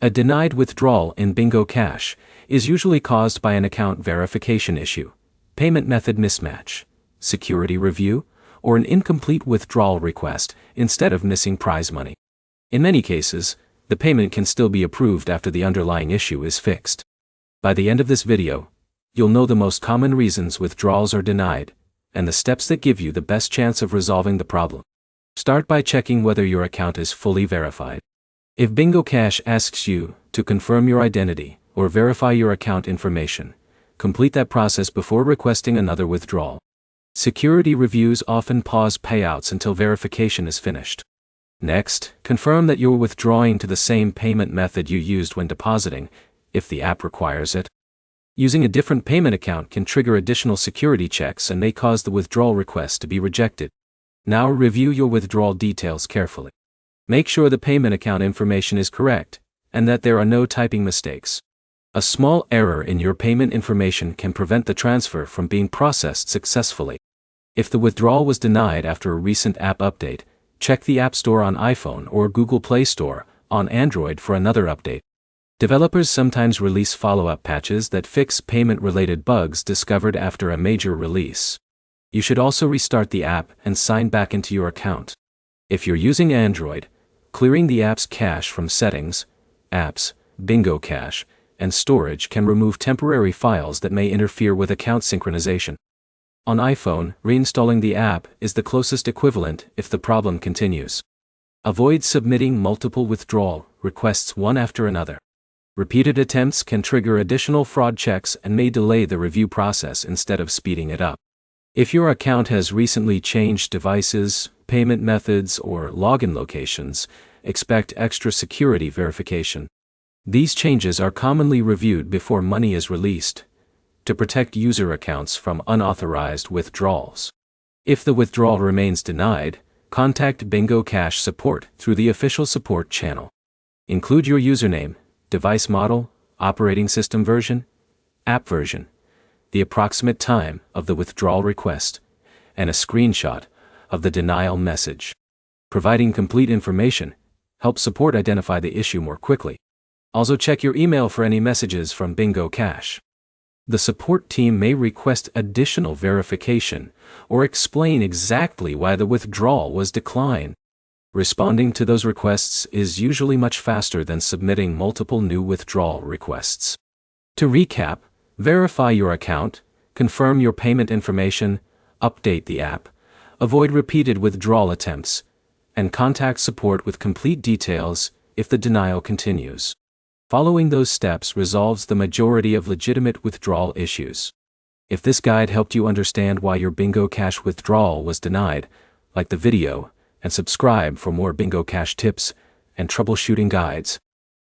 A denied withdrawal in Bingo Cash is usually caused by an account verification issue, payment method mismatch, security review, or an incomplete withdrawal request instead of missing prize money. In many cases, the payment can still be approved after the underlying issue is fixed. By the end of this video, you'll know the most common reasons withdrawals are denied and the steps that give you the best chance of resolving the problem. Start by checking whether your account is fully verified. If Bingo Cash asks you to confirm your identity or verify your account information, complete that process before requesting another withdrawal. Security reviews often pause payouts until verification is finished. Next, confirm that you're withdrawing to the same payment method you used when depositing, if the app requires it. Using a different payment account can trigger additional security checks and may cause the withdrawal request to be rejected. Now review your withdrawal details carefully. Make sure the payment account information is correct and that there are no typing mistakes. A small error in your payment information can prevent the transfer from being processed successfully. If the withdrawal was denied after a recent app update, check the App Store on iPhone or Google Play Store on Android for another update. Developers sometimes release follow-up patches that fix payment-related bugs discovered after a major release. You should also restart the app and sign back into your account. If you're using Android, clearing the app's cache from Settings, Apps, Bingo Cache, and Storage can remove temporary files that may interfere with account synchronization. On iPhone, reinstalling the app is the closest equivalent if the problem continues. Avoid submitting multiple withdrawal requests one after another. Repeated attempts can trigger additional fraud checks and may delay the review process instead of speeding it up. If your account has recently changed devices, payment methods, or login locations, expect extra security verification. These changes are commonly reviewed before money is released to protect user accounts from unauthorized withdrawals. If the withdrawal remains denied, contact Bingo Cash support through the official support channel. Include your username, device model, operating system version, app version, the approximate time of the withdrawal request, and a screenshot of the denial message. Providing complete information helps support identify the issue more quickly. Also check your email for any messages from Bingo Cash. The support team may request additional verification or explain exactly why the withdrawal was declined. Responding to those requests is usually much faster than submitting multiple new withdrawal requests. To recap, verify your account, confirm your payment information, update the app, avoid repeated withdrawal attempts, and contact support with complete details if the denial continues. Following those steps resolves the majority of legitimate withdrawal issues. If this guide helped you understand why your Bingo Cash withdrawal was denied, like the video and subscribe for more Bingo Cash tips and troubleshooting guides.